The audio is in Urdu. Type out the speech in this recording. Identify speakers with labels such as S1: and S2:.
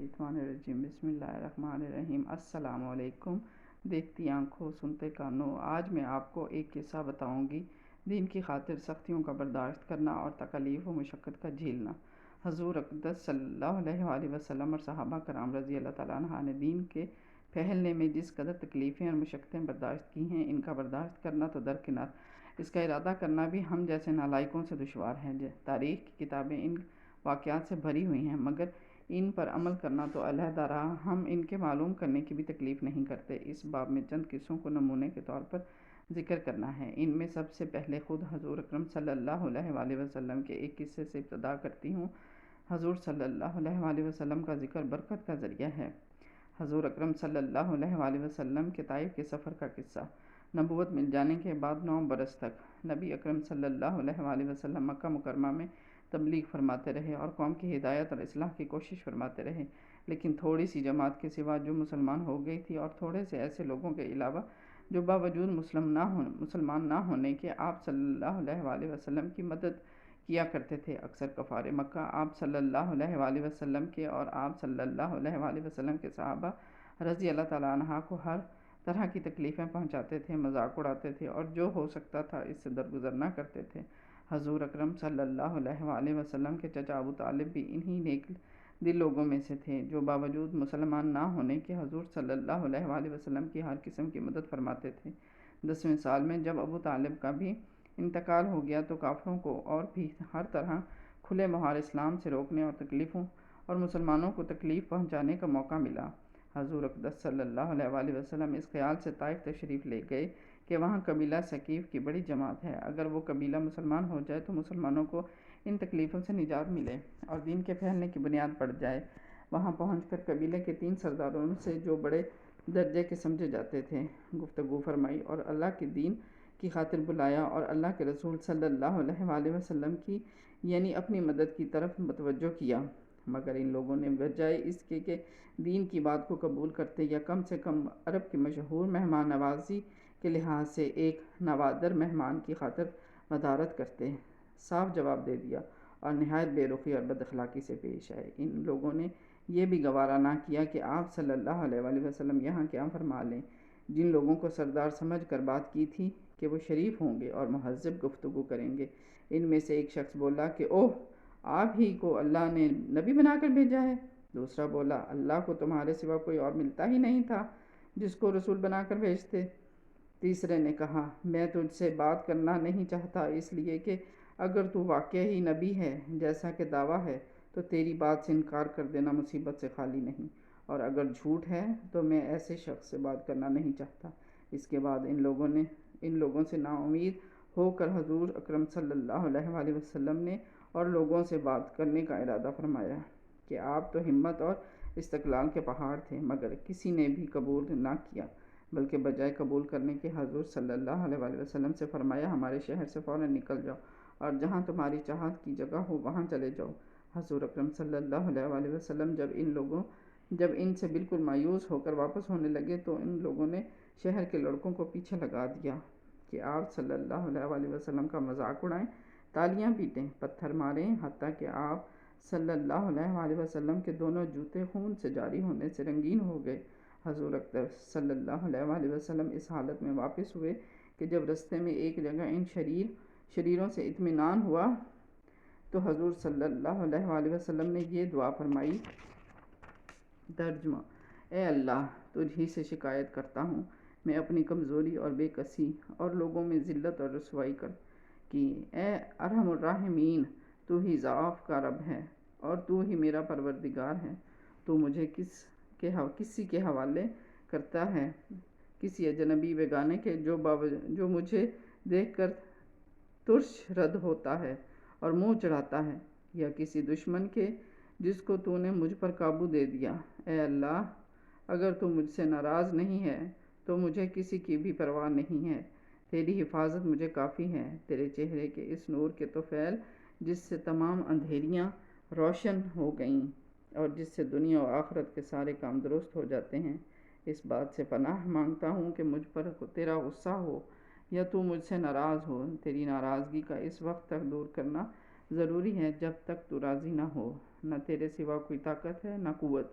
S1: الشیطان الرجیم بسم اللہ الرحمن الرحیم۔ السلام علیکم۔ دیکھتی آنکھوں سنتے کانوں، آج میں آپ کو ایک قصہ بتاؤں گی۔ دین کی خاطر سختیوں کا برداشت کرنا اور تکالیف و مشقت کا جھیلنا۔ حضور اقدس صلی اللہ علیہ وآلہ وسلم اور صحابہ کرام رضی اللہ تعالیٰ عنہ نے دین کے پھیلنے میں جس قدر تکلیفیں اور مشقتیں برداشت کی ہیں، ان کا برداشت کرنا تو درکنار، اس کا ارادہ کرنا بھی ہم جیسے نالائقوں سے دشوار ہے۔ تاریخ کی کتابیں ان واقعات سے بھری ہوئی ہیں، مگر ان پر عمل کرنا تو علیحدہ رہا، ہم ان کے معلوم کرنے کی بھی تکلیف نہیں کرتے۔ اس باب میں چند قصوں کو نمونے کے طور پر ذکر کرنا ہے۔ ان میں سب سے پہلے خود حضور اکرم صلی اللہ علیہ وآلہ وسلم کے ایک قصے سے ابتدا کرتی ہوں۔ حضور صلی اللہ علیہ وآلہ وسلم کا ذکر برکت کا ذریعہ ہے۔ حضور اکرم صلی اللہ علیہ وآلہ وسلم کے طائف کے سفر کا قصہ۔ نبوت مل جانے کے بعد 9 برس تک نبی اکرم صلی اللہ علیہ وآلہ وسلم مکہ مکرمہ میں تبلیغ فرماتے رہے اور قوم کی ہدایت اور اصلاح کی کوشش فرماتے رہے، لیکن تھوڑی سی جماعت کے سوا جو مسلمان ہو گئی تھی اور تھوڑے سے ایسے لوگوں کے علاوہ جو باوجود مسلمان نہ ہونے کے آپ صلی اللہ علیہ وآلہ وسلم کی مدد کیا کرتے تھے۔ اکثر کفار مکہ آپ صلی اللہ علیہ وآلہ وسلم کے اور آپ صلی اللہ علیہ وآلہ وسلم کے صحابہ رضی اللہ تعالیٰ عنہ کو ہر طرح کی تکلیفیں پہنچاتے تھے، مذاق اڑاتے تھے اور جو ہو سکتا تھا اس سے درگزر نہ کرتے تھے۔ حضور اکرم صلی اللہ علیہ وآلہ وسلم کے چچا ابو طالب بھی انہی نیک دل لوگوں میں سے تھے، جو باوجود مسلمان نہ ہونے کے حضور صلی اللہ علیہ وآلہ وسلم کی ہر قسم کی مدد فرماتے تھے۔ 10ویں سال میں جب ابو طالب کا بھی انتقال ہو گیا تو کافروں کو اور بھی ہر طرح کھلے مہار اسلام سے روکنے اور تکلیفوں اور مسلمانوں کو تکلیف پہنچانے کا موقع ملا۔ حضور اقدس صلی اللہ علیہ وآلہ وسلم اس خیال سے طائف تشریف لے گئے کہ وہاں قبیلہ ثقیف کی بڑی جماعت ہے، اگر وہ قبیلہ مسلمان ہو جائے تو مسلمانوں کو ان تکلیفوں سے نجات ملے اور دین کے پھیلنے کی بنیاد پڑ جائے۔ وہاں پہنچ کر قبیلے کے 3 سرداروں سے جو بڑے درجے کے سمجھے جاتے تھے گفتگو فرمائی اور اللہ کے دین کی خاطر بلایا اور اللہ کے رسول صلی اللہ علیہ وآلہ وسلم کی یعنی اپنی مدد کی طرف متوجہ کیا، مگر ان لوگوں نے بجائے اس کے کہ دین کی بات کو قبول کرتے یا کم سے کم عرب کی مشہور مہمان نوازی کے لحاظ سے ایک نوادر مہمان کی خاطر مدارت کرتے، صاف جواب دے دیا اور نہایت بے رخی اور بد اخلاقی سے پیش آئے۔ ان لوگوں نے یہ بھی گوارا نہ کیا کہ آپ صلی اللہ علیہ وآلہ وسلم یہاں قیام فرما لیں۔ جن لوگوں کو سردار سمجھ کر بات کی تھی کہ وہ شریف ہوں گے اور مہذب گفتگو کریں گے، ان میں سے ایک شخص بولا کہ اوہ، آپ ہی کو اللہ نے نبی بنا کر بھیجا ہے۔ دوسرا بولا، اللہ کو تمہارے سوا کوئی اور ملتا ہی نہیں تھا جس کو رسول بنا کر بھیجتے۔ تیسرے نے کہا، میں تجھ سے بات کرنا نہیں چاہتا اس لیے کہ اگر تو واقعی ہی نبی ہے جیسا کہ دعویٰ ہے تو تیری بات سے انکار کر دینا مصیبت سے خالی نہیں، اور اگر جھوٹ ہے تو میں ایسے شخص سے بات کرنا نہیں چاہتا۔ اس کے بعد ان لوگوں سے نا امید ہو کر حضور اکرم صلی اللہ علیہ وآلہ وسلم نے اور لوگوں سے بات کرنے کا ارادہ فرمایا کہ آپ تو ہمت اور استقلال کے پہاڑ تھے، مگر کسی نے بھی قبول نہ کیا، بلکہ بجائے قبول کرنے کے حضور صلی اللہ علیہ وآلہ وسلم سے فرمایا، ہمارے شہر سے فوراً نکل جاؤ اور جہاں تمہاری چاہت کی جگہ ہو وہاں چلے جاؤ۔ حضور اکرم صلی اللہ علیہ وآلہ وسلم جب ان سے بالکل مایوس ہو کر واپس ہونے لگے تو ان لوگوں نے شہر کے لڑکوں کو پیچھے لگا دیا کہ آپ صلی اللہ علیہ وآلہ وسلم کا مذاق اڑائیں، تالیاں پیٹیں، پتھر ماریں، حتیٰ کہ آپ صلی اللہ علیہ وآلہ وسلم کے دونوں جوتے خون سے جاری ہونے سے رنگین ہو گئے۔ حضور اقدس صلی اللہ علیہ وآلہ وسلم اس حالت میں واپس ہوئے کہ جب رستے میں ایک جگہ ان شریروں سے اطمینان ہوا تو حضور صلی اللہ علیہ وآلہ وسلم نے یہ دعا فرمائی۔ ترجمہ: اے اللہ، تجھ ہی سے شکایت کرتا ہوں، میں اپنی کمزوری اور بے کسی اور لوگوں میں ذلت اور رسوائی کی۔ اے ارحم الراحمین، تو ہی ضعاف کا رب ہے اور تو ہی میرا پروردگار ہے۔ تو مجھے کسی کے حوالے کرتا ہے، کسی اجنبی بیگانے کے جو مجھے دیکھ کر ترش رد ہوتا ہے اور منہ چڑھاتا ہے، یا کسی دشمن کے جس کو تو نے مجھ پر قابو دے دیا۔ اے اللہ، اگر تو مجھ سے ناراض نہیں ہے تو مجھے کسی کی بھی پرواہ نہیں ہے، تیری حفاظت مجھے کافی ہے۔ تیرے چہرے کے اس نور کے طفیل جس سے تمام اندھیریاں روشن ہو گئیں اور جس سے دنیا و آخرت کے سارے کام درست ہو جاتے ہیں، اس بات سے پناہ مانگتا ہوں کہ مجھ پر تیرا غصہ ہو یا تو مجھ سے ناراض ہو۔ تیری ناراضگی کا اس وقت تک دور کرنا ضروری ہے جب تک تو راضی نہ ہو۔ نہ تیرے سوا کوئی طاقت ہے نہ قوت،